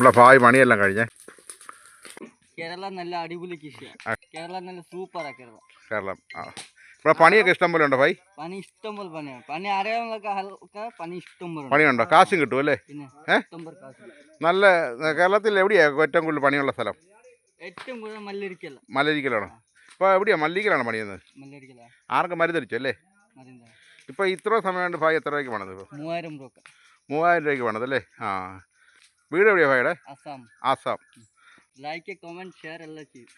നമ്മളെ ഭായി പണിയെല്ലാം കഴിഞ്ഞേ. കേരള നല്ല അടിപൊളി കൃഷിയാണ്. കേരള നല്ല സൂപ്പറാണ് കേരളം. ഇവിടെ പണിയൊക്കെ ഇഷ്ടം പോലെ ഉണ്ടോ ഭായി? പണി ഇഷ്ടം പോലെ പണിയാണ്. പണി അറിയാവുന്നതൊക്കെ പണി ഇഷ്ടം പോലെ പണിയുണ്ടോ? കാശും കിട്ടും അല്ലേ? പിന്നെ നല്ല കേരളത്തിൽ എവിടെയാണ് ഏറ്റവും കൂടുതൽ പണിയുള്ള സ്ഥലം? ഏറ്റവും കൂടുതൽ മല്ലരിക്കല. മല്ലരിക്കലാണോ? ഇപ്പോൾ എവിടെയാണ് മല്ലിക്കലാണോ പണി ചെയ്യുന്നത്? ആർക്കും മരുന്നടിച്ചു അല്ലേ? ഇപ്പോൾ ഇത്ര സമയം കൊണ്ട് ഭായി എത്ര രൂപയ്ക്ക് പണത്? 3000 രൂപ. 3000 രൂപയ്ക്ക് പണതല്ലേ? ആ, വീട് എവിടെയാണ് ഭായിയുടെ? Assam. Assam. Like, comment, share എല്ലാം ചെയ്യും.